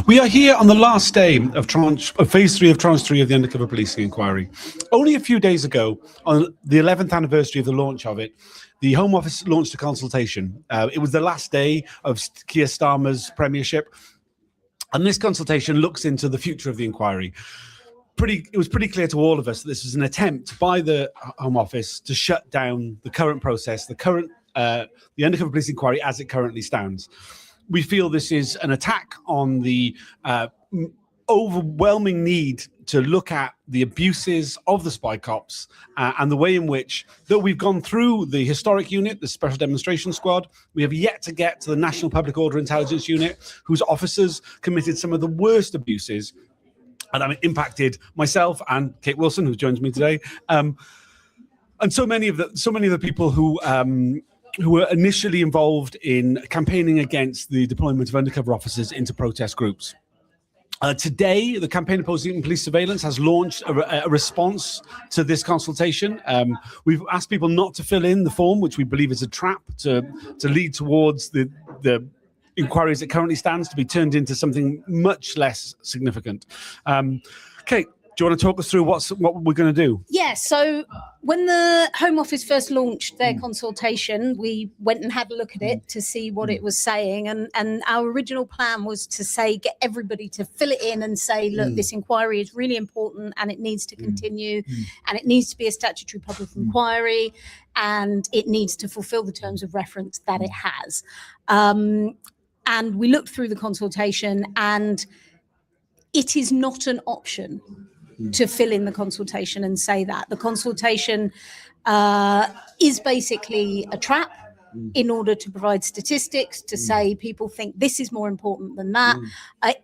We are here on the last day of phase 3 of tranche 3 of the undercover policing inquiry. Only a few days ago, on the 11th anniversary of the launch of it, the Home Office launched a consultation. It was the last day of Keir Starmer's premiership, and this consultation looks into the future of the inquiry. It was pretty clear to all of us that this was an attempt by the Home Office to shut down the current process, the undercover police inquiry as it currently stands. We feel this is an attack on the overwhelming need to look at the abuses of the spy cops and the way in which, though we've gone through the historic unit, the Special Demonstration Squad, we have yet to get to the National Public Order Intelligence Unit, whose officers committed some of the worst abuses. And I impacted myself and Kate Wilson, who joins me today, and so many of the people who were initially involved in campaigning against the deployment of undercover officers into protest groups. Today, the Campaign Opposing Police Surveillance has launched a response to this consultation. We've asked people not to fill in the form, which we believe is a trap to lead towards the inquiry as it currently stands to be turned into something much less significant. Kate, do you want to talk us through what we're going to do? Yeah, so when the Home Office first launched their consultation, we went and had a look at it to see what it was saying. And our original plan was to say, get everybody to fill it in and say, look, this inquiry is really important and it needs to continue and it needs to be a statutory public inquiry and it needs to fulfill the terms of reference that it has. And we looked through the consultation and it is not an option to fill in the consultation and say that. The consultation is basically a trap in order to provide statistics to say people think this is more important than that.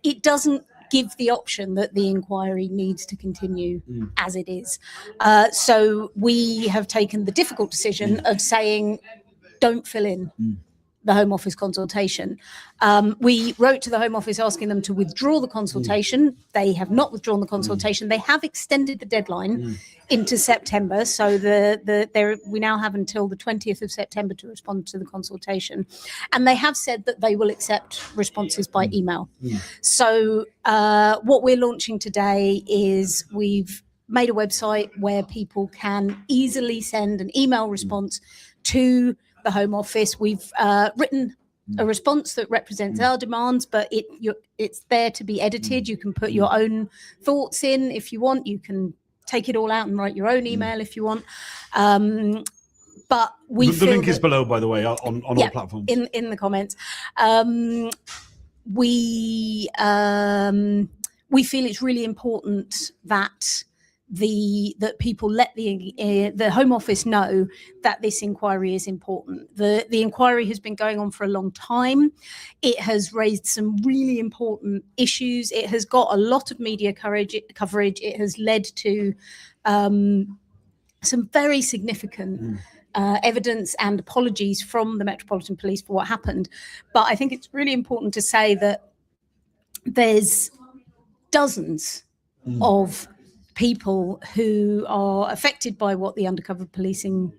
It doesn't give the option that the inquiry needs to continue as it is. So we have taken the difficult decision of saying, don't fill in the Home Office consultation. We wrote to the Home Office asking them to withdraw the consultation. They have not withdrawn the consultation. They have extended the deadline into September. So we now have until the 20th of September to respond to the consultation. And they have said that they will accept responses by email. So what we're launching today is we've made a website where people can easily send an email response to the Home Office. We've written a response that represents our demands, but it's there to be edited. You can put your own thoughts in if you want. You can take it all out and write your own email if you want. But the link is below, by the way, on all platforms. In the comments. We feel it's really important that people let the Home Office know that this inquiry is important. The inquiry has been going on for a long time. It has raised some really important issues. It has got a lot of media coverage. It has led to some very significant evidence and apologies from the Metropolitan Police for what happened. But I think it's really important to say that there's dozens of people who are affected by what the undercover police did.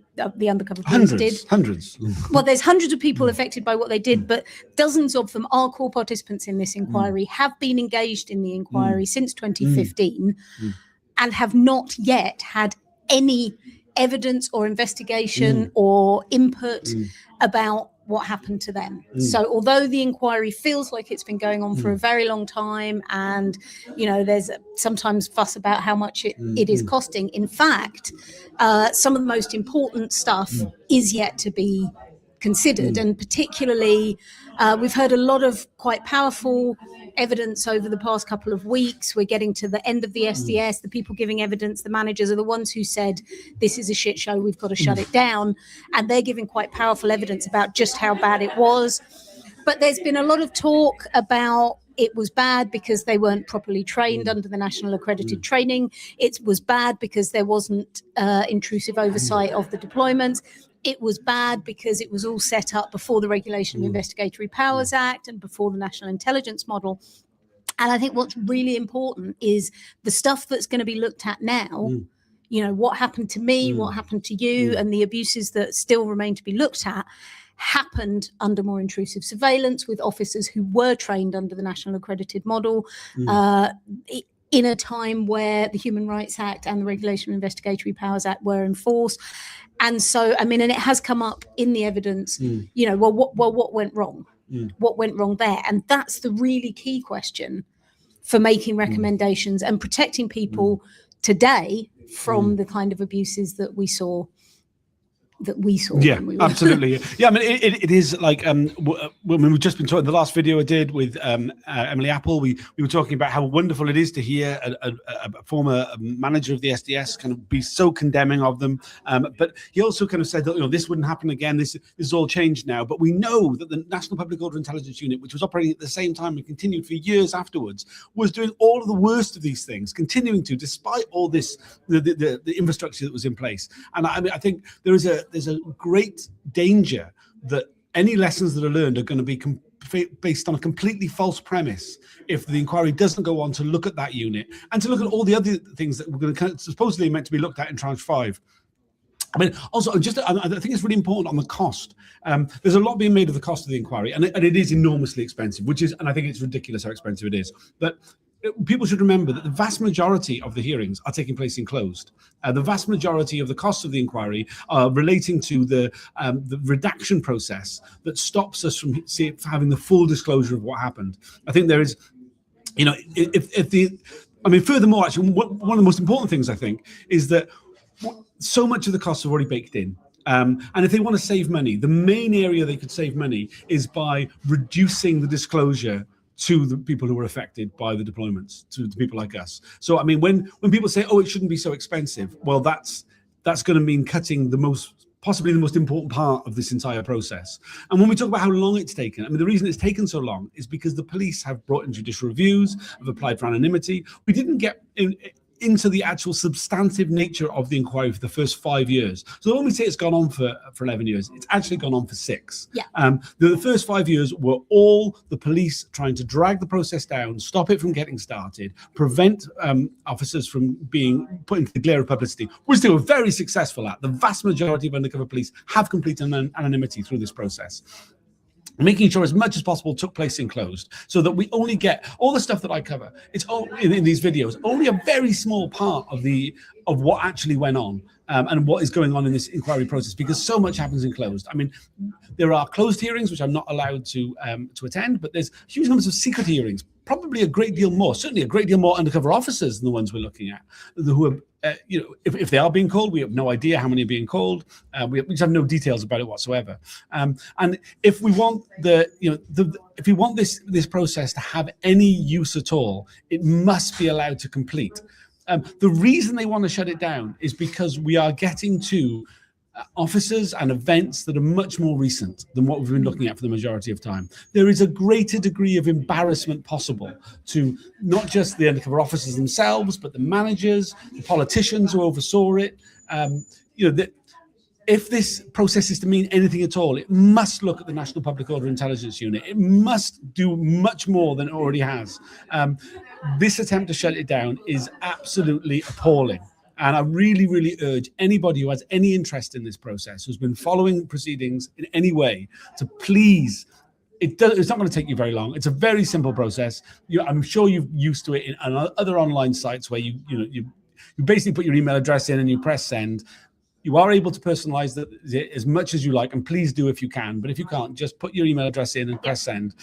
Hundreds. Well, there's hundreds of people affected by what they did, but dozens of them are core participants in this inquiry, have been engaged in the inquiry since 2015, and have not yet had any evidence or investigation or input about what happened to them. So although the inquiry feels like it's been going on for a very long time and, there's sometimes fuss about how much it is costing, in fact, some of the most important stuff is yet to be considered. And particularly, we've heard a lot of quite powerful evidence over the past couple of weeks. We're getting to the end of the SDS. The people giving evidence, the managers, are the ones who said, this is a shit show, we've got to shut it down. And they're giving quite powerful evidence about just how bad it was. But there's been a lot of talk about it was bad because they weren't properly trained under the National Accredited Training. It was bad because there wasn't intrusive oversight of the deployments. It was bad because it was all set up before the Regulation of Investigatory Powers Act and before the National Intelligence Model. And I think what's really important is the stuff that's going to be looked at now, what happened to me, what happened to you, and the abuses that still remain to be looked at, happened under more intrusive surveillance with officers who were trained under the National Accredited Model, in a time where the Human Rights Act and the Regulation of Investigatory Powers Act were in force. And so, I mean, and it has come up in the evidence, what went wrong? What went wrong there? And that's the really key question for making recommendations and protecting people today from the kind of abuses that we saw. Yeah, absolutely. Yeah, I mean, it is like when we've just been talking, the last video I did with Emily Apple, we were talking about how wonderful it is to hear a former manager of the SDS kind of be so condemning of them. But he also kind of said that, this wouldn't happen again. This is all changed now. But we know that the National Public Order Intelligence Unit, which was operating at the same time and continued for years afterwards, was doing all of the worst of these things, continuing to, despite all this, the infrastructure that was in place. And I mean, I think there's a great danger that any lessons that are learned are going to be based on a completely false premise if the inquiry doesn't go on to look at that unit and to look at all the other things that we're going to supposedly meant to be looked at in tranche 5. I mean, also, I think it's really important on the cost. There's a lot being made of the cost of the inquiry, and it is enormously expensive, and I think it's ridiculous how expensive it is. But people should remember that the vast majority of the hearings are taking place in closed. The vast majority of the costs of the inquiry are relating to the redaction process that stops us from having the full disclosure of what happened. I think there is, furthermore, actually, one of the most important things I think is that so much of the costs are already baked in. And if they want to save money, the main area they could save money is by reducing the disclosure to the people who were affected by the deployments, to the people like us. So, I mean, when people say, it shouldn't be so expensive, well, that's going to mean cutting possibly the most important part of this entire process. And when we talk about how long it's taken, I mean, the reason it's taken so long is because the police have brought in judicial reviews, have applied for anonymity. We didn't get into the actual substantive nature of the inquiry for the first 5 years. So when we say it's gone on for 11 years, it's actually gone on for 6. Yeah. The first 5 years were all the police trying to drag the process down, stop it from getting started, prevent officers from being put into the glare of publicity, which they were very successful at. The vast majority of undercover police have complete anonymity through this process. Making sure as much as possible took place in closed, so that we only get all the stuff that I cover. It's all in these videos, only a very small part of what actually went on and what is going on in this inquiry process, because so much happens in closed. I mean, there are closed hearings which I'm not allowed to attend, but there's huge numbers of secret hearings. Probably a great deal more, certainly a great deal more undercover officers than the ones we're looking at, who are, if they are being called, we have no idea how many are being called. We just have no details about it whatsoever. And if we want if we want this process to have any use at all, it must be allowed to complete. The reason they want to shut it down is because we are getting to officers and events that are much more recent than what we've been looking at for the majority of time. There is a greater degree of embarrassment possible to not just the undercover officers themselves, but the managers, the politicians who oversaw it. If this process is to mean anything at all, it must look at the National Public Order Intelligence Unit. It must do much more than it already has. This attempt to shut it down is absolutely appalling. And I really, really urge anybody who has any interest in this process, who's been following proceedings in any way, to please, it's not going to take you very long. It's a very simple process. I'm sure you're used to it in other online sites where you basically put your email address in and you press send. You are able to personalize it as much as you like, and please do if you can. But if you can't, just put your email address in and press send.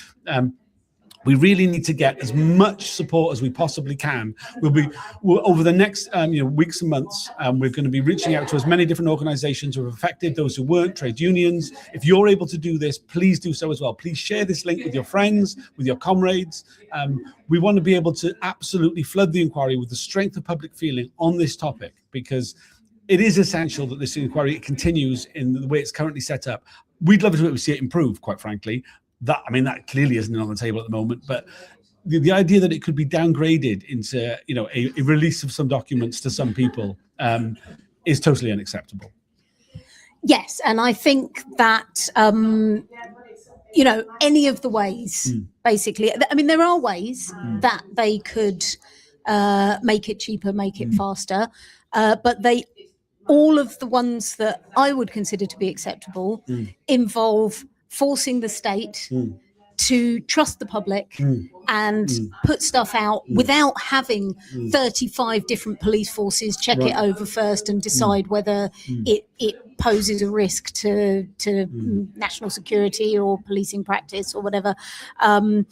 We really need to get as much support as we possibly can. We'll over the next weeks and months, we're going to be reaching out to as many different organizations who are affected, those who weren't, trade unions. If you're able to do this, please do so as well. Please share this link with your friends, with your comrades. We want to be able to absolutely flood the inquiry with the strength of public feeling on this topic, because it is essential that this inquiry continues in the way it's currently set up. We'd love to see it improve, quite frankly. That clearly isn't on the table at the moment, but the idea that it could be downgraded into a release of some documents to some people is totally unacceptable. Yes, and I think that any of the ways, basically, I mean, there are ways that they could make it cheaper, make it faster, but they all of the ones that I would consider to be acceptable involve forcing the state to trust the public and put stuff out without having 35 different police forces check it over first and decide whether it poses a risk to national security or policing practice or whatever. And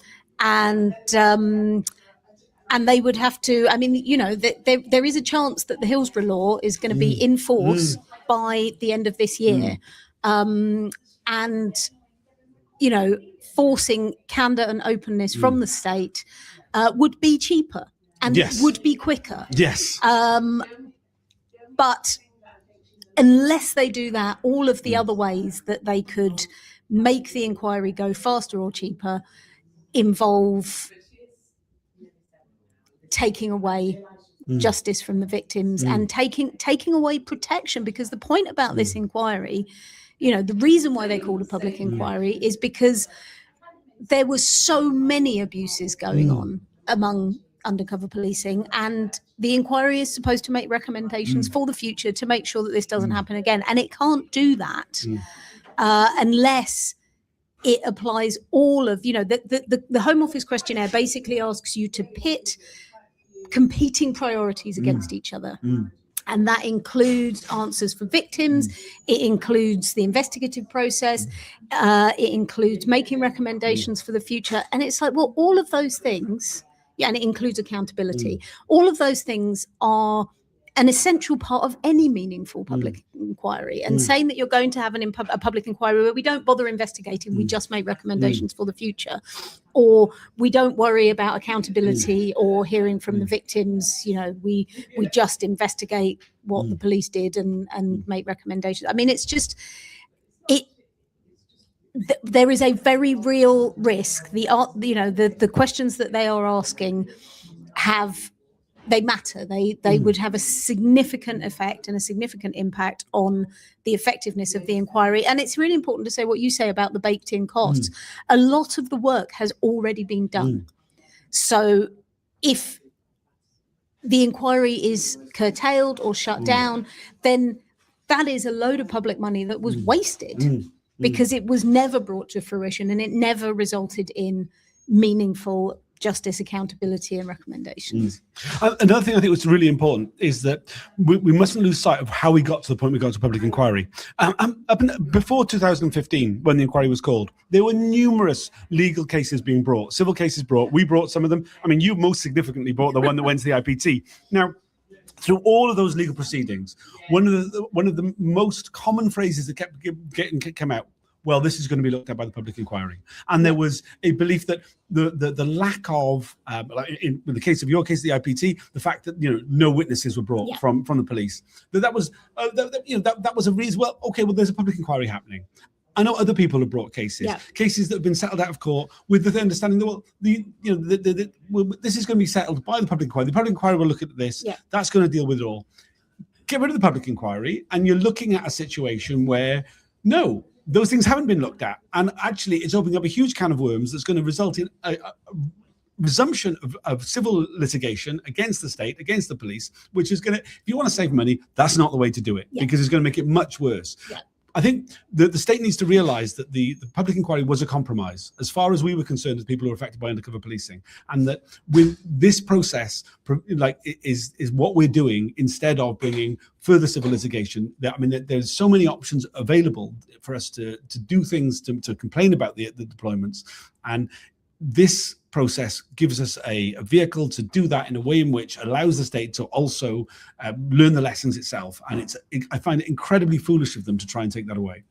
they would have to, I mean, you know, there is a chance that the Hillsborough law is going to be in force by the end of this year. And, you know, forcing candour and openness from the state would be cheaper and would be quicker. Yes. But unless they do that, all of the other ways that they could make the inquiry go faster or cheaper involve taking away justice from the victims and taking away protection, because the point about this inquiry, you know, the reason why they called a public inquiry is because there were so many abuses going on among undercover policing, and the inquiry is supposed to make recommendations for the future to make sure that this doesn't happen again, and it can't do that unless it applies all of, you know, the Home Office questionnaire basically asks you to pit competing priorities against each other. And that includes answers for victims, it includes the investigative process, it includes making recommendations for the future. And it's like, well, all of those things, and it includes accountability, all of those things are an essential part of any meaningful public inquiry. And saying that you're going to have a public inquiry where we don't bother investigating, we just make recommendations for the future, or we don't worry about accountability or hearing from the victims, you know, we just investigate what the police did and make recommendations. I mean, it's just, there is a very real risk. The questions that they are asking they matter. They would have a significant effect and a significant impact on the effectiveness of the inquiry. And it's really important to say what you say about the baked in costs. A lot of the work has already been done. So if the inquiry is curtailed or shut down, then that is a load of public money that was wasted because it was never brought to fruition and it never resulted in meaningful justice, accountability and recommendations. Another thing I think was really important is that we mustn't lose sight of how we got to the point we got to public inquiry. Before 2015, when the inquiry was called, there were numerous legal cases being brought, civil cases brought. We brought some of them. I mean, you most significantly brought the one that went to the IPT. Now, through all of those legal proceedings, one of the most common phrases that kept came out, well, this is going to be looked at by the public inquiry. And there was a belief that the lack of, in the case of your case, the IPT, the fact that, you know, no witnesses were brought from the police, that was a reason. Well, okay, well, there's a public inquiry happening. I know other people have brought cases that have been settled out of court with the understanding that, well, this is going to be settled by the public inquiry. The public inquiry will look at this. Yeah. That's going to deal with it all. Get rid of the public inquiry, and you're looking at a situation where, no, those things haven't been looked at. And actually, it's opening up a huge can of worms that's going to result in a resumption of civil litigation against the state, against the police, which is going to, if you want to save money, that's not the way to do it, because it's going to make it much worse. Yeah. I think the state needs to realize that the public inquiry was a compromise as far as we were concerned as people who were affected by undercover policing, and that with this process, like, is what we're doing instead of bringing further civil litigation. I mean, there's so many options available for us to do things, to complain about the deployments, and this process gives us a vehicle to do that in a way in which allows the state to also learn the lessons itself. And I find it incredibly foolish of them to try and take that away.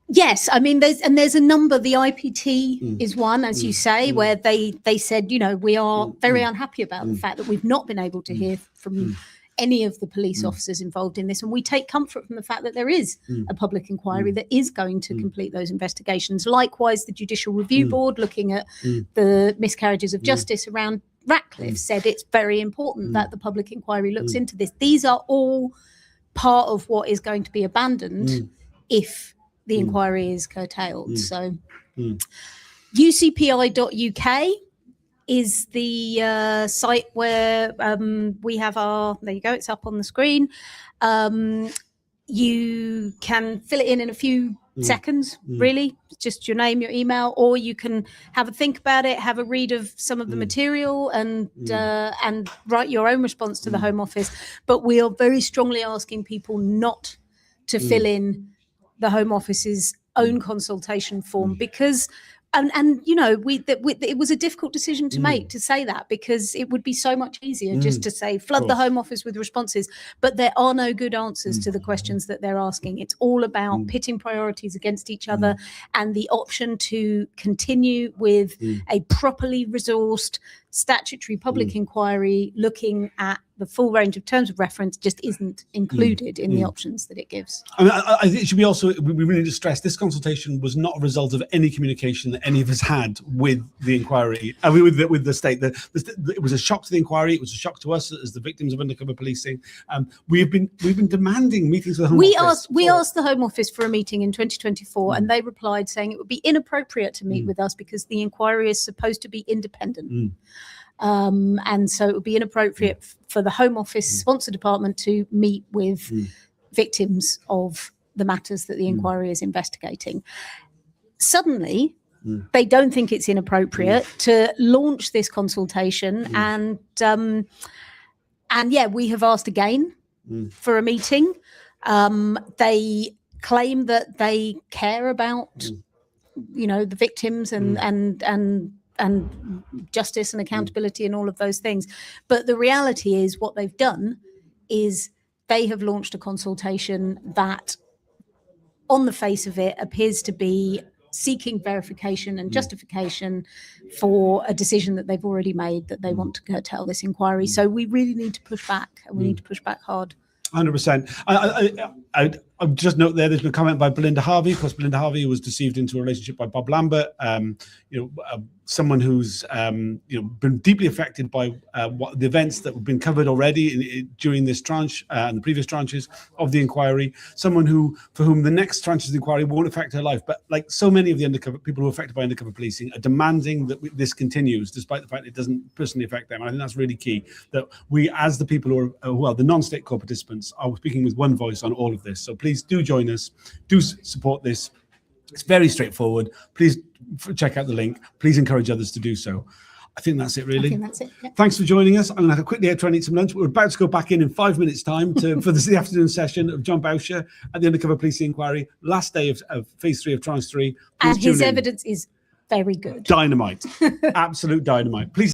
Yes, I mean, there's a number. The IPT is one, as you say, where they said, you know, we are very unhappy about the fact that we've not been able to hear from any of the police officers involved in this, and we take comfort from the fact that there is a public inquiry that is going to complete those investigations. Likewise, the Judicial Review Board, looking at the miscarriages of justice around Ratcliffe, said it's very important that the public inquiry looks into this. These are all part of what is going to be abandoned if the inquiry is curtailed. So UCPI.UK is the site where we have our, there you go, it's up on the screen. You can fill it in a few seconds, really, just your name, your email, or you can have a think about it, have a read of some of the material and write your own response to the Home Office. But we are very strongly asking people not to fill in the Home Office's own consultation form because and you know it was a difficult decision to make, to say that, because it would be so much easier just to say flood the Home Office with responses, but there are no good answers to the questions that they're asking. It's all about pitting priorities against each other, and the option to continue with a properly resourced statutory public inquiry looking at the full range of terms of reference just isn't included in the options that it gives. I mean, I think it should be also, we really need to stress, this consultation was not a result of any communication that any of us had with the inquiry, with the state. It was a shock to the inquiry. It was a shock to us as the victims of undercover policing. We've been demanding meetings with the Home Office. We asked the Home Office for a meeting in 2024, and they replied saying it would be inappropriate to meet with us because the inquiry is supposed to be independent. And so it would be inappropriate for the Home Office sponsor department to meet with victims of the matters that the inquiry is investigating. Suddenly, they don't think it's inappropriate to launch this consultation, and yeah, we have asked again for a meeting. They claim that they care about, you know, the victims and justice and accountability and all of those things. But the reality is what they've done is they have launched a consultation that on the face of it appears to be seeking verification and justification for a decision that they've already made, that they want to curtail this inquiry. So we really need to push back, and we need to push back hard. 100%. I just note there's been a comment by Belinda Harvey. Of course, Belinda Harvey was deceived into a relationship by Bob Lambert. Someone who's been deeply affected by what the events that have been covered already during this tranche and the previous tranches of the inquiry. Someone for whom the next tranches of the inquiry won't affect her life, but like so many of the undercover people who are affected by undercover policing are demanding that this continues, despite the fact it doesn't personally affect them. And I think that's really key, that we, as the people who are the non-state core participants, are speaking with one voice on all of this. So please do join us, do support this. It's very straightforward. Please check out the link. Please encourage others to do so. I think that's it, really. I think that's it. Yeah. Thanks for joining us. I'm going to quickly try and eat some lunch. We're about to go back in 5 minutes' time for the afternoon session of John Bowsher at the Undercover Policing Inquiry. Last day of Phase 3 of Tranche 3. Please and his evidence is very good. Dynamite. Absolute dynamite. Please.